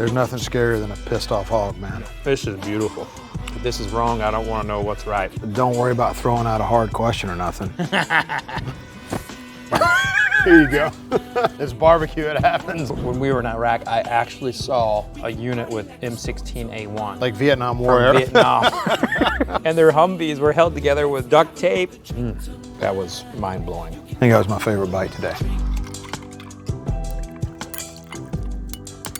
There's nothing scarier than a pissed off hog, man. This is beautiful. If this is wrong, I don't want to know what's right. Don't worry about throwing out a hard question or nothing. Here you go. It's barbecue, it happens. When we were in Iraq, I actually saw a unit with M16A1. Like Vietnam War era. Vietnam. And their Humvees were held together with duct tape. That was mind-blowing. I think that was my favorite bite today.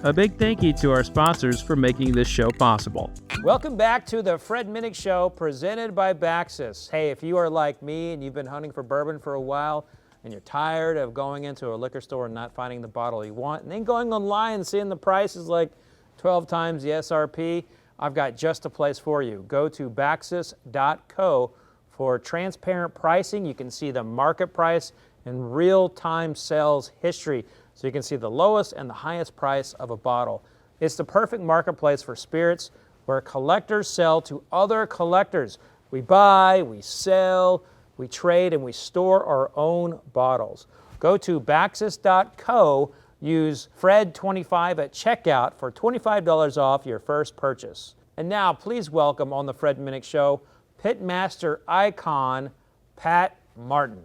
A big thank you to our sponsors for making this show possible. Welcome back to the Fred Minnick Show, presented by BAXUS. Hey, if you are like me and you've been hunting for bourbon for a while, and you're tired of going into a liquor store and not finding the bottle you want, and then going online and seeing the price is like 12 times the SRP, I've got just a place for you. Go to BAXUS.co for transparent pricing. You can see the market price and real-time sales history, so you can see the lowest and the highest price of a bottle. It's the perfect marketplace for spirits, where collectors sell to other collectors. We buy, we sell, we trade, and we store our own bottles. Go to BAXUS.co, use Fred25 at checkout for $25 off your first purchase. And now, please welcome on the Fred Minnick Show, Pitmaster icon, Pat Martin.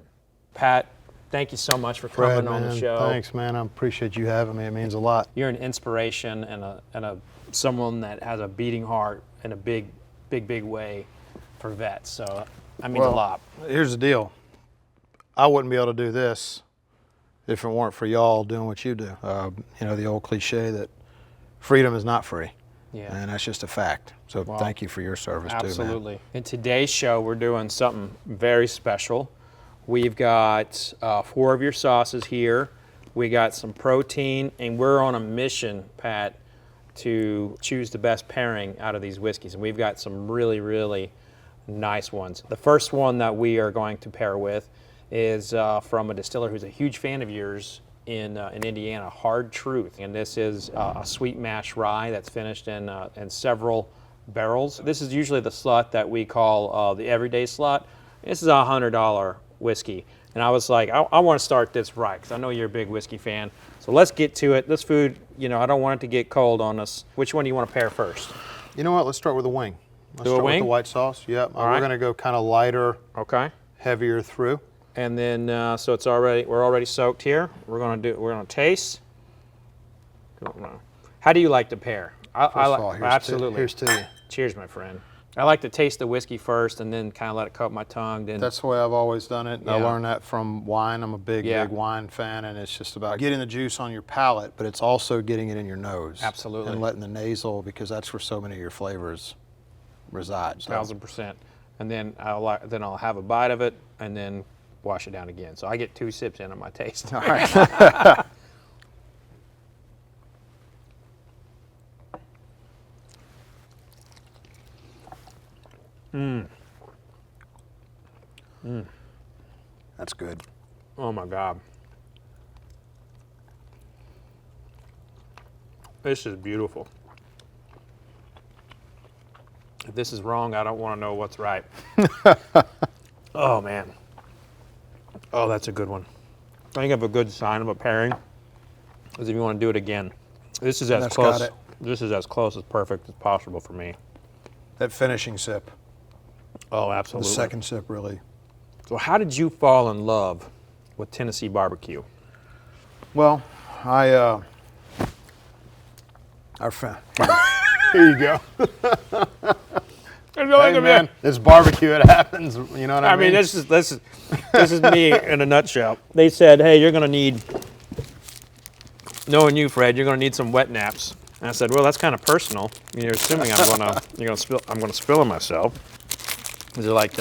Pat, thank you so much for coming on the show. Thanks, man. I appreciate you having me. It means a lot. You're an inspiration and someone that has a beating heart in a big way for vets. So that means a lot. Here's the deal. I wouldn't be able to do this if it weren't for y'all doing what you do. You know, the old cliche that freedom is not free. Yeah. And that's just a fact. So thank you for your service too, man. Absolutely. In today's show, we're doing something very special. We've got 4 of your sauces here. We got some protein, and we're on a mission, Pat, to choose the best pairing out of these whiskeys. And we've got some really, really nice ones. The first one that we are going to pair with is from a distiller who's a huge fan of yours in Indiana, Hard Truth. And this is a sweet mash rye that's finished in several barrels. This is usually the slot that we call the everyday slot. This is a $100 whiskey. And I was like, I want to start this right, because I know you're a big whiskey fan. So let's get to it. This food, you know, I don't want it to get cold on us. Which one do you want to pair first? You know what? Let's start with the wing. Let's start with the white sauce. Yep. We're going to go kind of lighter, heavier through. And then, so we're already soaked here. We're gonna taste. How do you like to pair? Absolutely. Here's to you. Cheers, my friend. I like to taste the whiskey first and then kind of let it coat my tongue. Then that's the way I've always done it. Yeah. I learned that from wine. I'm a big wine fan, and it's just about getting the juice on your palate, but it's also getting it in your nose. Absolutely. And letting the nasal, because that's where so many of your flavors reside. So. 1000%. And then I'll have a bite of it and then wash it down again. So I get 2 sips in on my taste. All right. That's good. Oh my God. This is beautiful. If this is wrong, I don't want to know what's right. Oh man. Oh, that's a good one. I think of a good sign of a pairing is if you want to do it again. This is as close. This is as close as perfect as possible for me. That finishing sip. Oh, absolutely. The second sip, really. So how did you fall in love with Tennessee barbecue? Well, our friend. Here you go. Hey, man, it's barbecue. It happens. You know what I mean? I mean, this is me in a nutshell. They said, "Hey, you're gonna need, knowing you, Fred, you're gonna need some wet naps." And I said, "Well, that's kind of personal. You're assuming I'm gonna spill on myself." They're like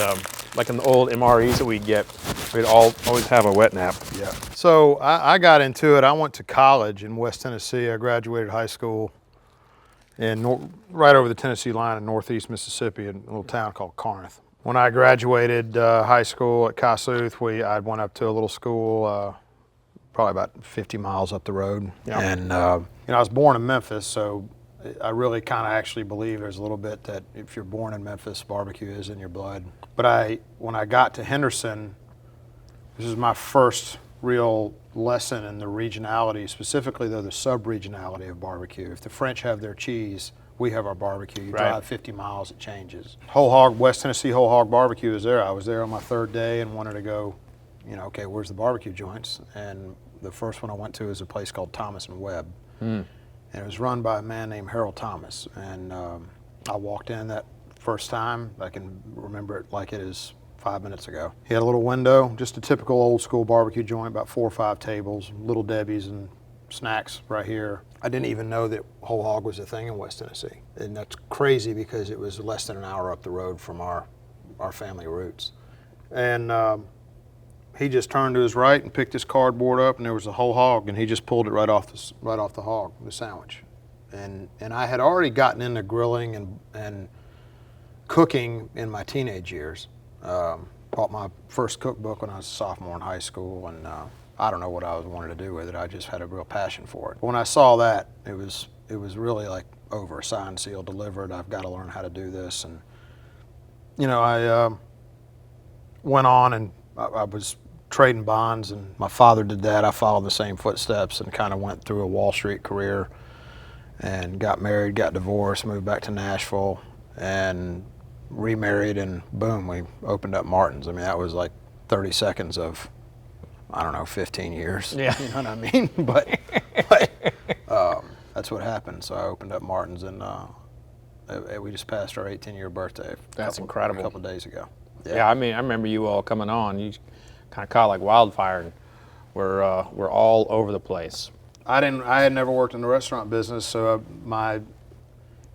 in the old MREs that we'd get, we'd always have a wet nap. Yeah. So I got into it. I went to college in West Tennessee. I graduated high school right over the Tennessee line in northeast Mississippi, in a little town called Corinth. When I graduated high school at Kossuth, I went up to a little school, probably about 50 miles up the road. Yeah. And you know, I was born in Memphis, so I really kind of actually believe there's a little bit that if you're born in Memphis, barbecue is in your blood. But when I got to Henderson, this is my first real lesson in the regionality, specifically though the sub-regionality of barbecue. If the French have their cheese, we have our barbecue. You Right. drive 50 miles, it changes. Whole hog, West Tennessee whole hog barbecue is there. I was there on my 3rd day and wanted to go, you know, okay, where's the barbecue joints? And the first one I went to is a place called Thomas and Webb. And it was run by a man named Harold Thomas. And I walked in that first time. I can remember it like it is 5 minutes ago. He had a little window, just a typical old school barbecue joint, about 4 or 5 tables, Little Debbie's and snacks right here. I didn't even know that whole hog was a thing in West Tennessee. And that's crazy because it was less than an hour up the road from our family roots. And he just turned to his right and picked his cardboard up, and there was a whole hog, and he just pulled it right off the hog, the sandwich. And I had already gotten into grilling and cooking in my teenage years. Bought my first cookbook when I was a sophomore in high school, and I don't know what I was wanting to do with it. I just had a real passion for it. When I saw that, it was really like over, signed, sealed, delivered. I've got to learn how to do this. And you know, I went on and I was trading bonds, and my father did that. I followed the same footsteps and kind of went through a Wall Street career and got married, got divorced, moved back to Nashville, and remarried, and boom, we opened up Martin's. I mean, that was like 30 seconds of, I don't know, 15 years. Yeah. You know what I mean? But that's what happened. So I opened up Martin's, and we just passed our 18-year birthday. That's incredible. A couple days ago. Yeah, I mean, I remember you all coming on. You kind of caught like wildfire, and we're all over the place. I had never worked in the restaurant business, so my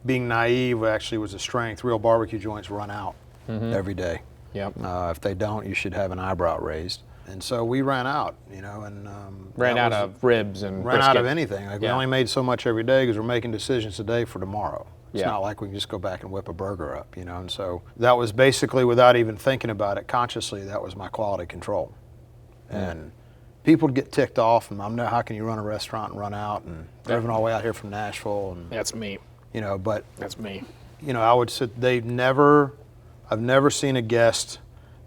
being naive actually was a strength. Real barbecue joints run out every day. Yep. If they don't, you should have an eyebrow raised. And so we ran out, you know, and Ran out of ribs and ran out of brisket. anything. Like, we Yeah. only made so much every day because we're making decisions today for tomorrow. It's Yeah. not like we can just go back and whip a burger up, you know. And so that was basically, without even thinking about it consciously, that was my quality control. And people would get ticked off, and I'm no, how can you run a restaurant and run out, and driven all the way out here from Nashville, and That's me. you know, but That's me. you know, I would say I've never seen a guest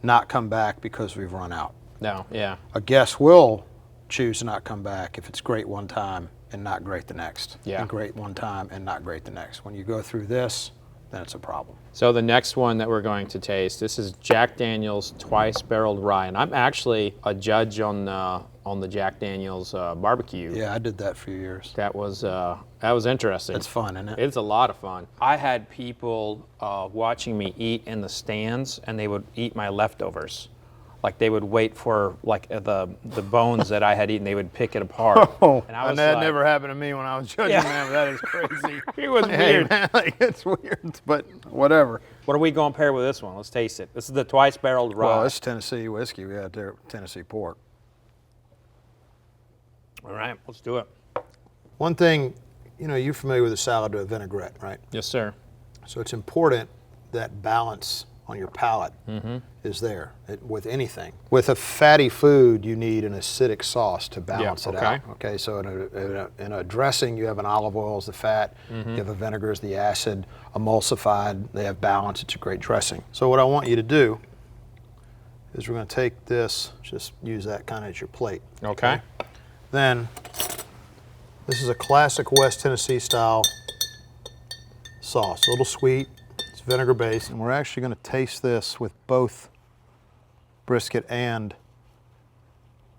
not come back because we've run out. No, yeah. A guest will choose to not come back if it's great one time and not great the next. Yeah. And great one time and not great the next. When you go through this, then it's a problem. So the next one that we're going to taste, this is Jack Daniel's Twice Barreled Rye, and I'm actually a judge on the Jack Daniel's barbecue. Yeah, I did that for years. That was interesting. It's fun, isn't it? It's a lot of fun. I had people watching me eat in the stands, and they would eat my leftovers. Like they would wait for like the bones that I had eaten. They would pick it apart. And I was that like, never happened to me when I was judging, Yeah. man. But that is crazy. It was Hey, weird. man, like, it's weird, but whatever. What are we going to pair with this one? Let's taste it. This is the Twice Barreled Rye. Well, it's Tennessee whiskey. We had there Tennessee pork. All right, let's do it. One thing, you know, you're familiar with a salad with a vinaigrette, right? Yes, sir. So it's important that balance on your palate is there with anything. With a fatty food, you need an acidic sauce to balance it out. Okay, so in a dressing, you have an olive oil as the fat, you have a vinegar as the acid, emulsified, they have balance, it's a great dressing. So what I want you to do is we're going to take this, just use that kind of as your plate. Okay. Then, this is a classic West Tennessee style sauce, a little sweet. It's vinegar based, and we're actually going to taste this with both brisket and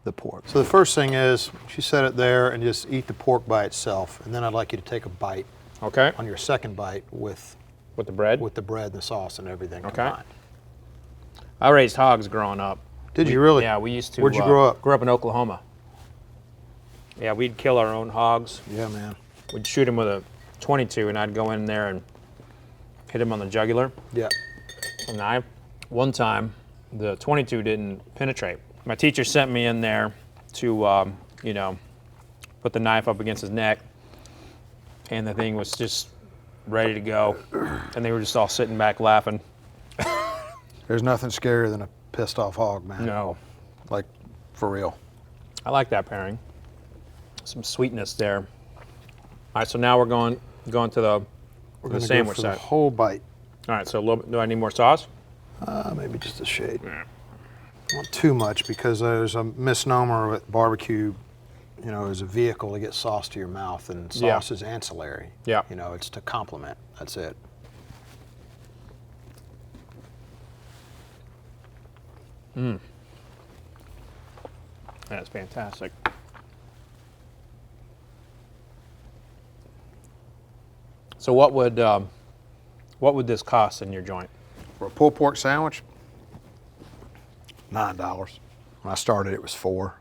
the pork. So the first thing is, you set it there and just eat the pork by itself, and then I'd like you to take a bite Okay. on your second bite with With the bread? the bread and the sauce and everything Okay. combined. I raised hogs growing up. Did you really? Yeah, we used to. Where'd you grow up? Grew up in Oklahoma. Yeah, we'd kill our own hogs. Yeah, man. We'd shoot them with a 22, and I'd go in there and hit him on the jugular. Yeah. And one time, the 22 didn't penetrate. My teacher sent me in there to, put the knife up against his neck, and the thing was just ready to go, and they were just all sitting back laughing. There's nothing scarier than a pissed off hog, man. No, Like, for real. I like that pairing. Some sweetness there. All right, so now we're going to the We're going to go sandwich for the side. whole bite. All right, so a little bit, do I need more sauce? Maybe just a shade. Not too much, because there's a misnomer with barbecue, you know, as a vehicle to get sauce to your mouth, and sauce is ancillary. Yeah. You know, it's to complement. That's it. That's fantastic. So what would this cost in your joint? For a pulled pork sandwich, $9. When I started, it was $4.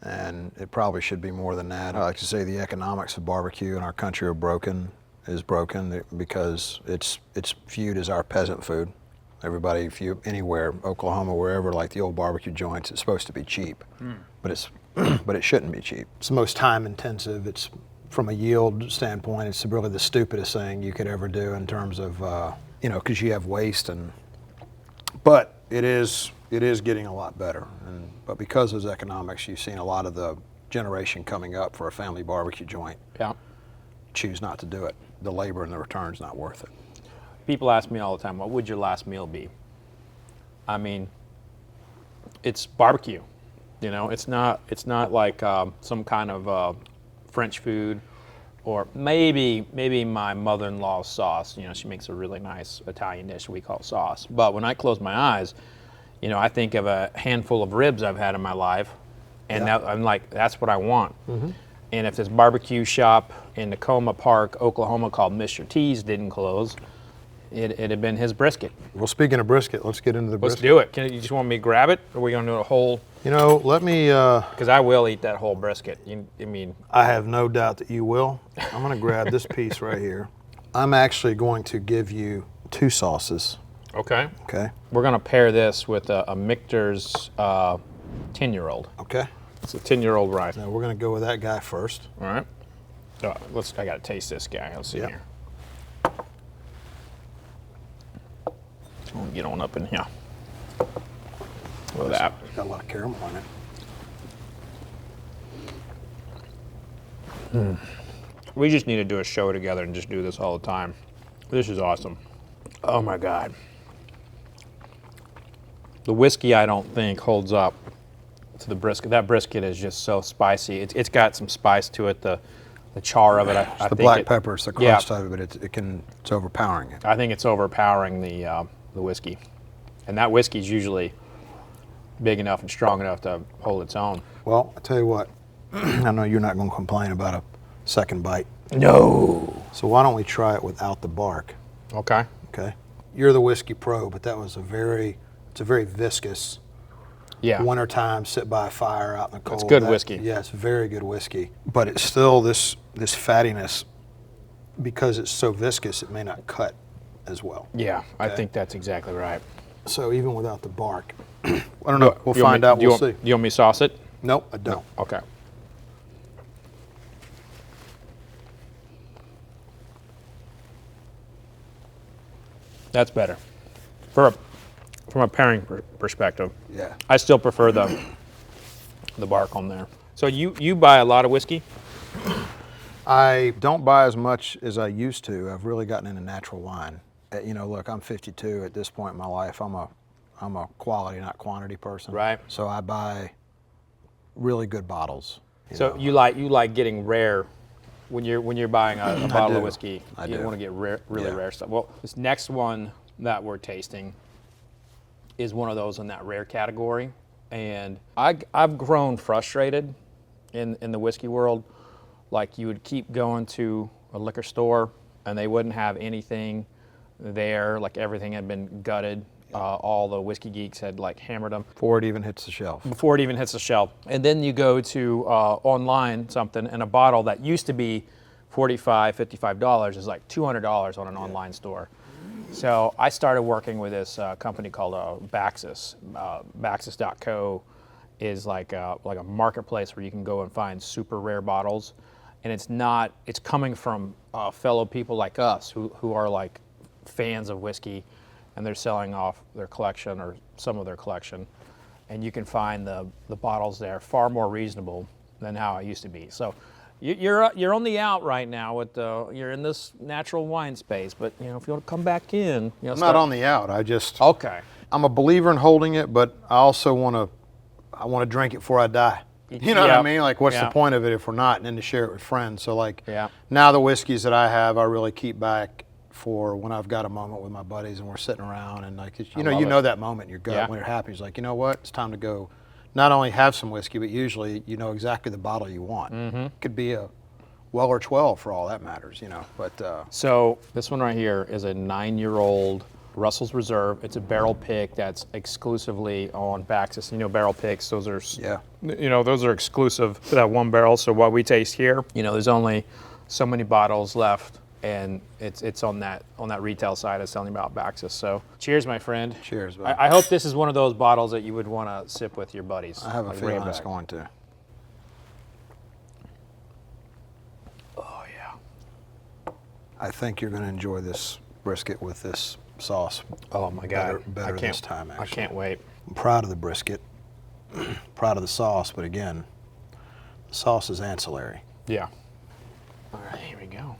And it probably should be more than that. I like to say the economics of barbecue in our country are broken, because it's viewed as our peasant food. Everybody, if you anywhere, Oklahoma, wherever, like the old barbecue joints, it's supposed to be cheap, but it shouldn't be cheap. It's the most time intensive. It's, from a yield standpoint, it's really the stupidest thing you could ever do in terms of, you know, because you have waste, but it is getting a lot better. But because of those economics, you've seen a lot of the generation coming up for a family barbecue joint choose not to do it. The labor and the return's not worth it. People ask me all the time, what would your last meal be? I mean, it's barbecue. You know, it's not like some kind of French food, or maybe my mother-in-law's sauce. You know, she makes a really nice Italian dish we call sauce. But when I close my eyes, you know, I think of a handful of ribs I've had in my life, and I'm like, that's what I want. And if this barbecue shop in Tacoma Park, Oklahoma, called Mr. T's didn't close, it'd have been his brisket. Well, speaking of brisket, let's get into the brisket. Let's do it. You just want me to grab it, or are we gonna do a whole? You know, let me. Because I will eat that whole brisket. I mean, I have no doubt that you will. I'm going to grab this piece right here. I'm actually going to give you 2 sauces. okay. Okay. We're gonna pair this with a Michter's 10-year-old. Okay. It's a 10-year-old rye. Now we're going to go with that guy first. All right. I gotta taste this guy. Let's see here. We'll get on up in here. Look at that. Got a lot of caramel in it. We just need to do a show together and just do this all the time. This is awesome. Oh my God. The whiskey, I don't think, holds up to the brisket. That brisket is just so spicy. It's got some spice to it. The char of it. I It's the think black pepper. It's the crust yeah. of it, but it's overpowering it. I think it's overpowering the whiskey, and that whiskey's usually big enough and strong enough to hold its own. Well, I tell you what, I know you're not going to complain about a second bite. No. So why don't we try it without the bark? Okay. Okay. You're the whiskey pro, but that was it's a very viscous. Yeah. Wintertime, sit by a fire out in the cold. It's good whiskey. Yeah, it's very good whiskey. But it's still this fattiness, because it's so viscous, it may not cut as well. Yeah, I Okay. think that's exactly right. So even without the bark, I don't know. We'll find out. We'll see. Do you want me to sauce it? Nope, I don't. Okay. That's better. From a pairing perspective. Yeah. I still prefer the bark on there. So you buy a lot of whiskey? I don't buy as much as I used to. I've really gotten into natural wine. You know, look, I'm 52 at this point in my life. I'm a quality, not quantity person. Right. So I buy really good bottles. So you like getting rare when you're buying a bottle of whiskey. I You do. want to get really rare stuff. Well, this next one that we're tasting is one of those in that rare category, and I've grown frustrated in the whiskey world. Like, you would keep going to a liquor store and they wouldn't have anything there. Like, everything had been gutted. All the whiskey geeks had like hammered them Before it even hits the shelf. before it even hits the shelf. And then you go to online something, and a bottle that used to be $45, $55 is like $200 on an online store. So I started working with this company called BAXUS. BAXUS.co is like a marketplace where you can go and find super rare bottles. And it's coming from fellow people like us who are like fans of whiskey, and they're selling off their collection or some of their collection. And you can find the bottles there far more reasonable than how it used to be. So You're on the out right now with you're in this natural wine space, but you know if you want to come back in, you know, I'm not on the out. I just Okay. I'm a believer in holding it, but I also want to drink it before I die. You know what I Yep. mean? Like, what's Yeah. the point of it if we're not? And then to share it with friends. So like, Yeah. now the whiskeys that I have, I really keep back for when I've got a moment with my buddies and we're sitting around and like, you love know it. that moment in your gut Yeah. when you're happy. It's like, you know what? It's time to go. Not only have some whiskey, but usually you know exactly the bottle you want. It could be a Weller 12 for all that matters, you know. But So this one right here is a 9-year-old Russell's Reserve. It's a barrel pick that's exclusively on BAXUS. You know, barrel picks, those are, yeah, you know, those are exclusive to that one barrel. So what we taste here, you know, there's only so many bottles left, and it's on that retail side. It's telling you about BAXUS. So cheers, my friend. cheers. Bud. I hope this is one of those bottles that you would want to sip with your buddies. I have a Like, feeling bring it it's back. going to. Oh yeah. I think you're going to enjoy this brisket with this sauce. Oh my God. Better I can't, this time, I actually. can't wait. I'm proud of the brisket, proud of the sauce, but again, the sauce is ancillary. Yeah. All right, here we go.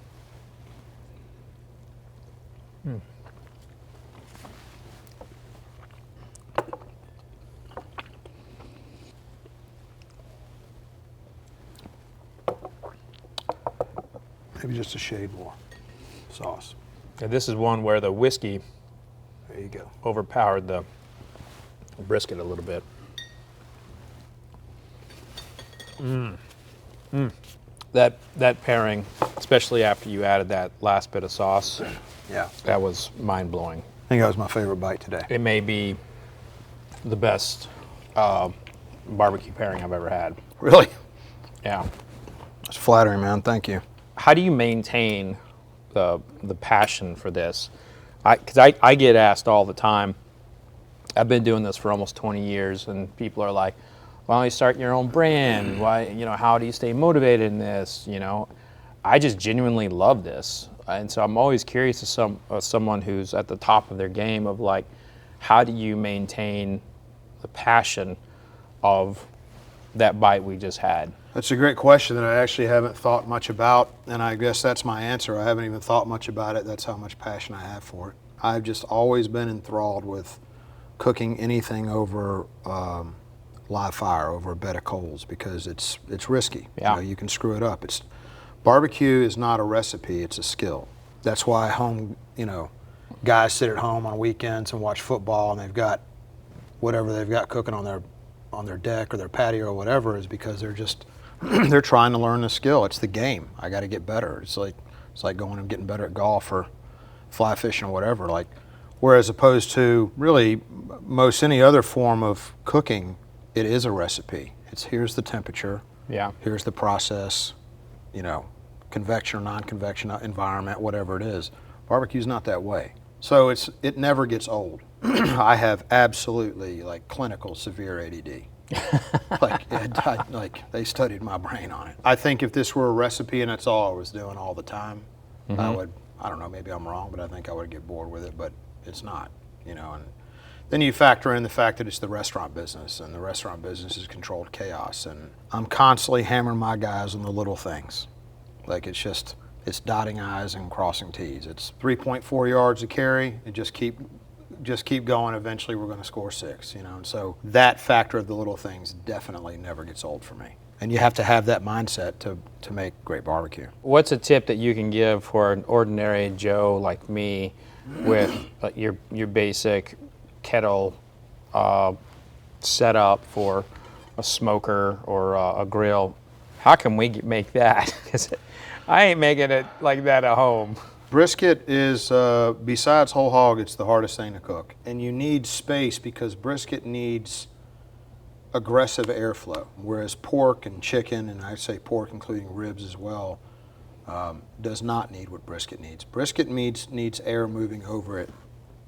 Maybe just a shade more sauce. And this is one where the whiskey There you go. overpowered the brisket a little bit. That pairing, especially after you added that last bit of sauce, Yeah. that was mind blowing. I think that was my favorite bite today. It may be the best barbecue pairing I've ever had. Really? Yeah. That's flattering, man. Thank you. How do you maintain the passion for this? Because I get asked all the time. I've been doing this for almost 20 years, and people are like, "Why don't you start your own brand? Why, you know, how do you stay motivated in this?" You know, I just genuinely love this, and so I'm always curious to someone who's at the top of their game of like, how do you maintain the passion of that bite we just had? That's a great question that I actually haven't thought much about, and I guess that's my answer. I haven't even thought much about it. That's how much passion I have for it. I've just always been enthralled with cooking anything over live fire, over a bed of coals, because it's risky. Yeah. You know, you can screw it up. Barbecue is not a recipe, it's a skill. That's why guys sit at home on weekends and watch football, and they've got whatever they've got cooking on their deck or their patio or whatever, is because they're just they're trying to learn the skill. It's the game. I got to get better. It's like going and getting better at golf or fly fishing or whatever. Like, whereas opposed to really most any other form of cooking, it is a recipe. It's here's the temperature. Yeah. Here's the process. You know, convection or non-convection environment, whatever it is. Barbecue's not that way. So it never gets old. I have absolutely like clinical severe ADD. like they studied my brain on it. I think if this were a recipe and that's all I was doing all the time, I don't know, maybe I'm wrong, but I think I would get bored with it, but it's not, you know. And then you factor in the fact that it's the restaurant business, and the restaurant business is controlled chaos, and I'm constantly hammering my guys on the little things. Like it's dotting I's and crossing T's. It's 3.4 yards to carry, and just keep going. Eventually we're going to score 6, you know. And so that factor of the little things definitely never gets old for me. And you have to have that mindset to make great barbecue. What's a tip that you can give for an ordinary Joe like me with your basic kettle setup for a smoker or a grill? How can we make that? 'Cause I ain't making it like that at home. Brisket is, besides whole hog, it's the hardest thing to cook. And you need space because brisket needs aggressive airflow, whereas pork and chicken, and I'd say pork including ribs as well, does not need what brisket needs. Brisket needs air moving over it.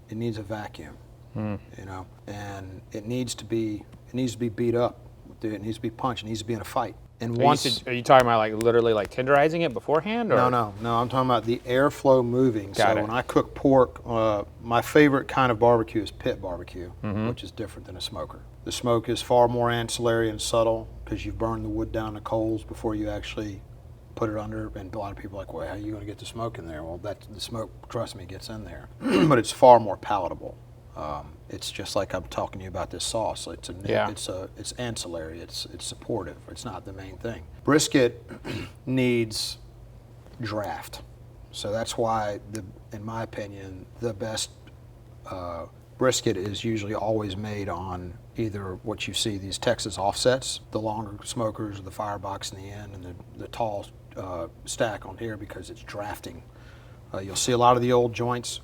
It needs a vacuum, you know, and it needs to be beat up. It needs to be punched. It needs to be in a fight. And Are you talking about like literally like tenderizing it beforehand? Or? No. I'm talking about the airflow moving. Got so it. when I cook pork, my favorite kind of barbecue is pit barbecue, which is different than a smoker. The smoke is far more ancillary and subtle because you've burned the wood down to coals before you actually put it under, and a lot of people are like, well, how are you going to get the smoke in there? Well, the smoke, trust me, gets in there. But it's far more palatable. It's just like I'm talking to you about this sauce. It's ancillary. It's supportive. It's not the main thing. Brisket needs draft, so that's why, in my opinion, the best brisket is usually always made on either what you see, these Texas offsets, the longer smokers, the firebox in the end, and the tall stack on here, because it's drafting. You'll see a lot of the old joints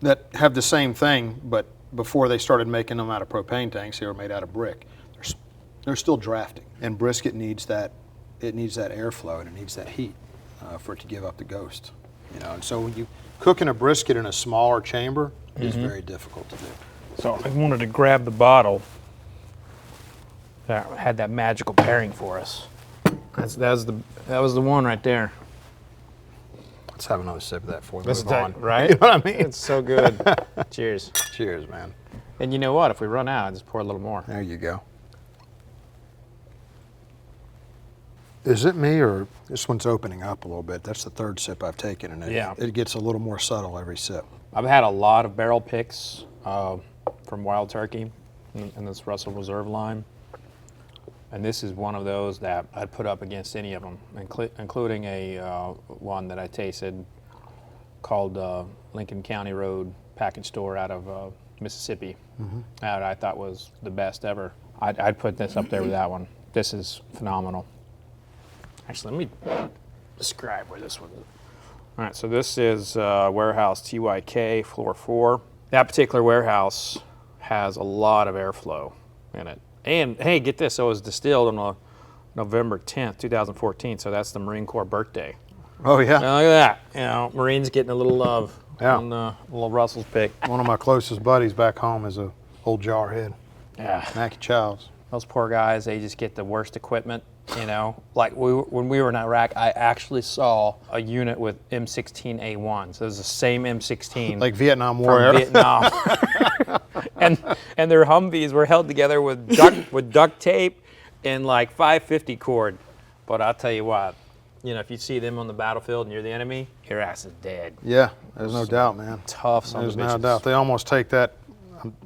that have the same thing, but before they started making them out of propane tanks, they were made out of brick. They're still drafting, and brisket needs that. It needs that airflow, and it needs that heat for it to give up the ghost. You know, and so when you cooking a brisket in a smaller chamber, it's very difficult to do. So I wanted to grab the bottle that had that magical pairing for us. That was the one right there. Let's have another sip of that before we That's move on. right? You know what I mean? It's so good. Cheers. Cheers, man. And you know what? If we run out, just pour a little more. There you go. Is it me, or this one's opening up a little bit? That's the third sip I've taken, and it gets a little more subtle every sip. I've had a lot of barrel picks from Wild Turkey and this Russell Reserve line. And this is one of those that I'd put up against any of them, including a one that I tasted called Lincoln County Road package store out of Mississippi that I thought was the best ever. I'd put this up there with that one. This is phenomenal. Actually, let me describe where this one is. All right, so this is warehouse TYK, floor 4. That particular warehouse has a lot of airflow in it. And hey, get this, it was distilled on November 10th, 2014, so that's the Marine Corps birthday. Oh, yeah. Now, look at that. You know, Marines getting a little love Yeah. on little Russell's pick. One of my closest buddies back home is a old jarhead, Yeah. Mackie Childs. Those poor guys, they just get the worst equipment, you know. Like when we were in Iraq, I actually saw a unit with M16A1s. So it was the same M16 Like Vietnam War from era. Vietnam. and their Humvees were held together with duct tape and like 550 cord. But I'll tell you what, you know, if you see them on the battlefield and you're the enemy, your ass is dead. Yeah, there's no doubt, man. Tough son of There's a no bitches. doubt. They almost take that.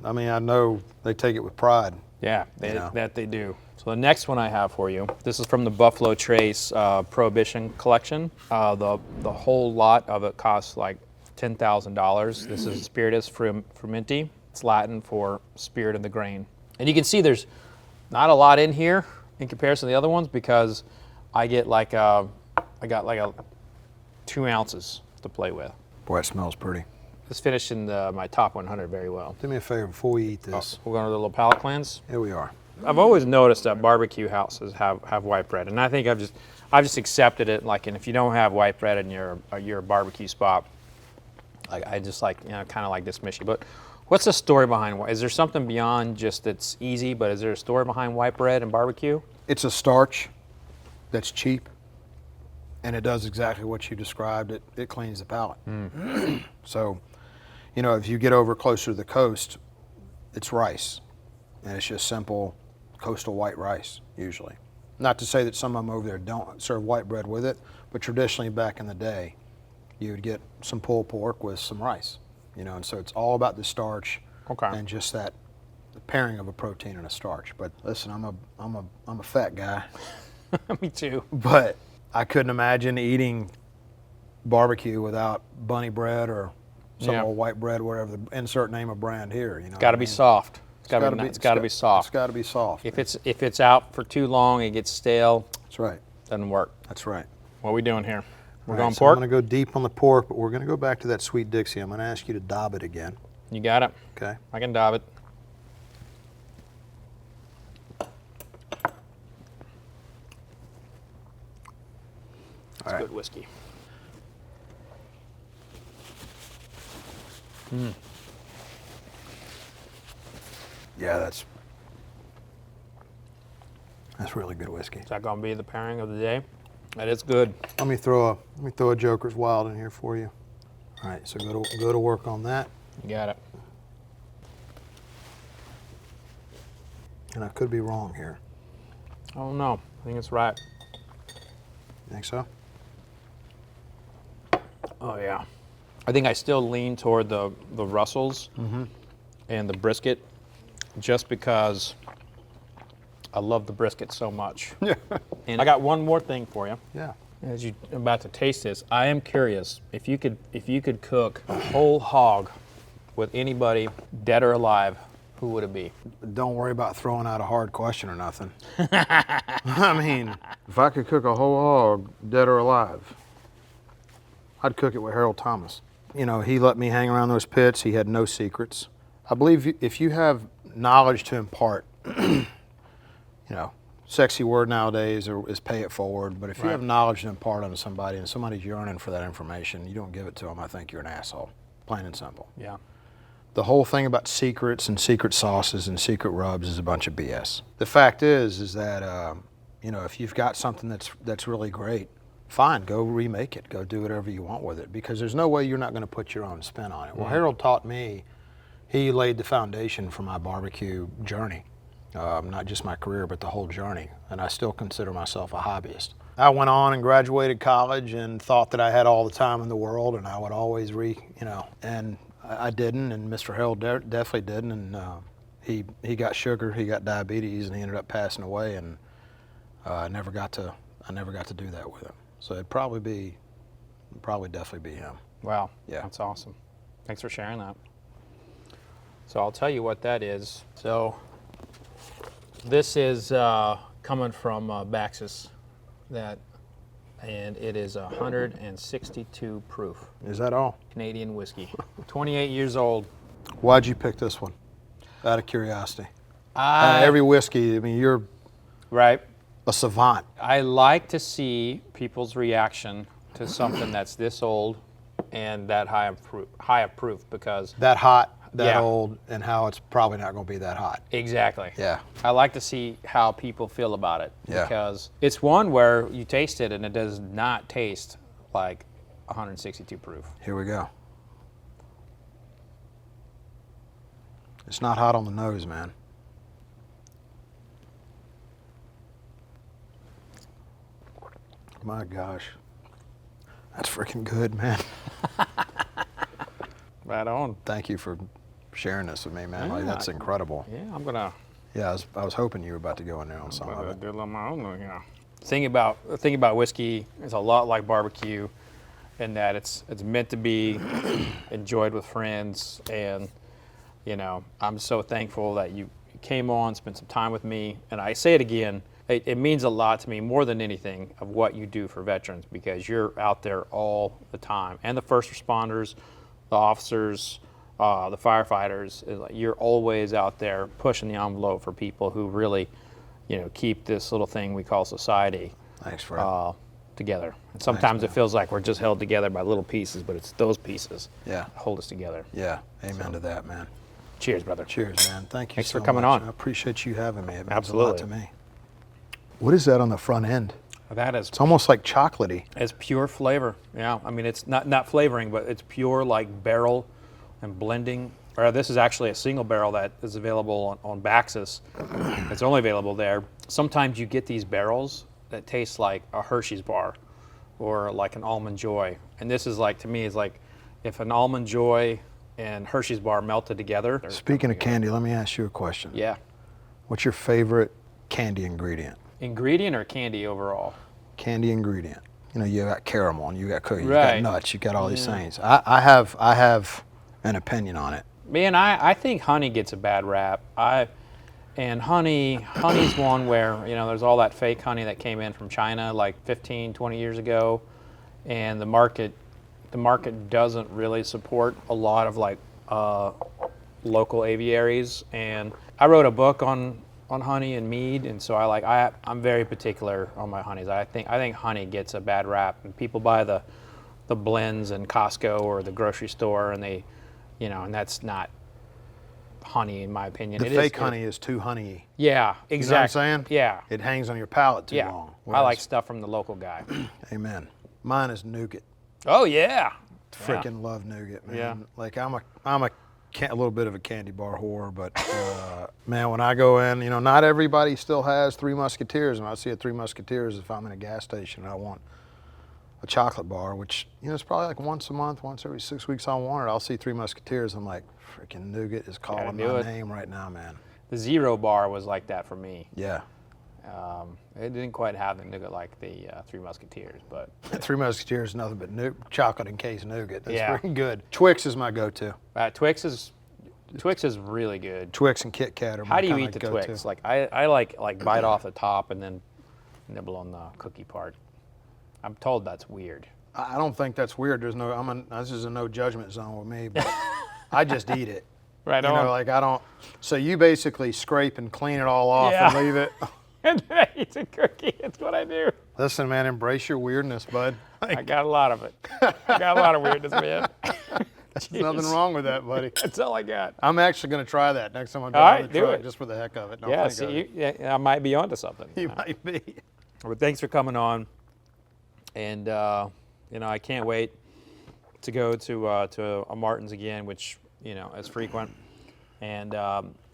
I mean, I know they take it with pride. Yeah, know. that they do. So the next one I have for you, this is from the Buffalo Trace Prohibition Collection. The whole lot of it costs like $10,000. This is Spiritus Frumenti. It's Latin for spirit of the grain. And you can see there's not a lot in here in comparison to the other ones, because I got like 2 ounces to play with. Boy, it smells pretty. This finished in my top 100 very well. Do me a favor before we eat this. We're going to do a little palate cleanse. Here we are. I've always noticed that barbecue houses have white bread, and I think I've just accepted it. Like, and if you don't have white bread in your barbecue spot, like I just like, you know, kind of like dismiss you. But what's the story behind? Is there something beyond just it's easy? But is there a story behind white bread and barbecue? It's a starch that's cheap, and it does exactly what you described. It cleans the palate. So, you know, if you get over closer to the coast, it's rice, and it's just simple coastal white rice usually. Not to say that some of them over there don't serve white bread with it, but traditionally back in the day, you would get some pulled pork with some rice, you know, and so it's all about the starch and just that the pairing of a protein and a starch. But listen, I'm a fat guy. Me too. But I couldn't imagine eating barbecue without bunny bread or some old white bread, whatever the insert name of brand here. You know, Got to be soft. It's got to be soft. It's got to be soft. If it's out for too long, it gets stale. That's right. Doesn't work. That's right. What are we doing here? We're All going right, so pork. I'm going to go deep on the pork, but we're going to go back to that sweet Dixie. I'm going to ask you to daub it again. You got it. Okay. I can daub it. It's good whiskey. Yeah, that's really good whiskey. Is that going to be the pairing of the day? That is good. Let me throw a Joker's Wild in here for you. All right, so go to work on that. You got it. And I could be wrong here. Oh no, I think it's right. Think so? Oh yeah. I think I still lean toward the Russells and the brisket, just because I love the brisket so much. Yeah. And I got one more thing for you. Yeah. As you're about to taste this, I am curious if you could cook a whole hog with anybody, dead or alive, who would it be? Don't worry about throwing out a hard question or nothing. I mean, if I could cook a whole hog, dead or alive, I'd cook it with Harold Thomas. You know, he let me hang around those pits. He had no secrets. I believe if you have knowledge to impart, you know, sexy word nowadays is pay it forward, but if you have knowledge to impart onto somebody and somebody's yearning for that information, you don't give it to them, I think you're an asshole, plain and simple. Yeah. The whole thing about secrets and secret sauces and secret rubs is a bunch of BS. The fact is that, you know, if you've got something that's really great, fine, go remake it. Go do whatever you want with it, because there's no way you're not going to put your own spin on it. Well, Harold taught me, he laid the foundation for my barbecue journey. Not just my career, but the whole journey. And I still consider myself a hobbyist. I went on and graduated college and thought that I had all the time in the world and I would always you know, and I didn't, and Mr. Harold definitely didn't, and he got sugar, he got diabetes, and he ended up passing away, and I never got to do that with him. So it'd probably definitely be him. Wow. Yeah. That's awesome. Thanks for sharing that. So I'll tell you what that is. So this is coming from BAXUS, and it is 162 proof. Is that all? Canadian whiskey. 28 years old. Why'd you pick this one? Out of curiosity. Every whiskey, I mean, you're Right. a savant. I like to see people's reaction to something that's this old and that high of proof, because That hot, that Yeah. old, and how it's probably not going to be that hot. exactly. Yeah. I like to see how people feel about it, Yeah. because it's one where you taste it and it does not taste like 162 proof. Here we go. It's not hot on the nose, man. My gosh. That's freaking good, man. Right on. Thank you for sharing this with me, man. Like, Yeah. that's incredible. Yeah, I'm gonna Yeah, I was hoping you were about to go in there on some of it. do a little my own. Yeah. The thing about whiskey is a lot like barbecue, in that it's meant to be enjoyed with friends, and you know, I'm so thankful that you came on, spent some time with me, and I say it again. It means a lot to me, more than anything, of what you do for veterans, because you're out there all the time, and the first responders, the officers, the firefighters. You're always out there pushing the envelope for people who really, you know, keep this little thing we call society Thanks, Fred. together. And sometimes it feels like we're just held together by little pieces, but it's those pieces Yeah. that hold us together. Yeah. Amen to that, man. Cheers, brother. Cheers, man. Thank you Thanks so for coming much. on. I appreciate you having me. It means Absolutely. a lot to me. What is that on the front end? That is, It's almost like chocolatey. it's pure flavor. Yeah, I mean, it's not flavoring, but it's pure like barrel and blending. Or this is actually a single barrel that is available on BAXUS. It's only available there. Sometimes you get these barrels that taste like a Hershey's bar or like an Almond Joy. And this is like, to me, is like if an Almond Joy and Hershey's bar melted together. Speaking of candy, let me ask you a question. Yeah. What's your favorite candy ingredient? Ingredient or candy overall? Candy ingredient. You know, you got caramel and you got cookies, Right. you got nuts, you got all these things. I have an opinion on it. Man, I think honey gets a bad rap. And honey's one where, you know, there's all that fake honey that came in from China like 15, 20 years ago, and the market doesn't really support a lot of like local aviaries. And I wrote a book on honey and mead, and so I'm very particular on my honeys. I think honey gets a bad rap, and people buy the blends in Costco or the grocery store, and they, you know, and that's not honey in my opinion. The fake honey is too honey-y. Yeah, exactly. You know what I'm saying? Yeah. It hangs on your palate too Yeah. long. I like stuff from the local guy. Amen. Mine is nougat. Oh yeah. Freaking love nougat, man. Yeah. Like I'm a little bit of a candy bar whore, but man, when I go in, you know, not everybody still has Three Musketeers, and I see a Three Musketeers if I'm in a gas station and I want a chocolate bar, which, you know, it's probably like once a month, once every 6 weeks I want it. I'll see Three Musketeers. I'm like, freaking nougat is calling my name right now, man. The Zero bar was like that for me. Yeah. It didn't quite have the nougat like the Three Musketeers, but Three Musketeers is nothing but chocolate encased nougat. That's Yeah. pretty good. Twix is my go-to. Twix is really good. Twix and Kit Kat are my How do you kinda eat the go-to. Twix? Like I like bite off the top and then nibble on the cookie part. I'm told that's weird. I don't think that's weird. There's no, this is a no judgment zone with me, but I just eat it. Right You on. know, like I don't, so you basically scrape and clean it all off Yeah. and leave it. And then I eat the cookie. That's what I do. Listen, man, embrace your weirdness, bud. I got a lot of it. I got a lot of weirdness, man. There's nothing wrong with that, buddy. That's all I got. I'm actually going to try that next time I go All on right, the do truck, it. just for the heck of it. No, Yeah, think of it. I might be onto something. You might be. But thanks for coming on, and you know, I can't wait to go to a Martin's again, which, you know, is frequent, and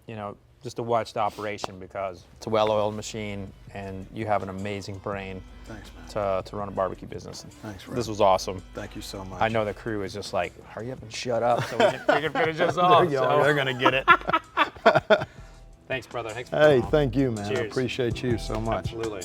you know, just to watch the operation, because it's a well-oiled machine, and you have an amazing brain. Thanks, man. To run a barbecue business. Thanks, Red. This was awesome. Thank you so much. I know the crew is just like, hurry up and shut up so we can finish this There off. you go. So- They're going to get it. Thanks, brother. Thanks for Hey, coming on. thank you, man. I Cheers. appreciate you so much. Absolutely.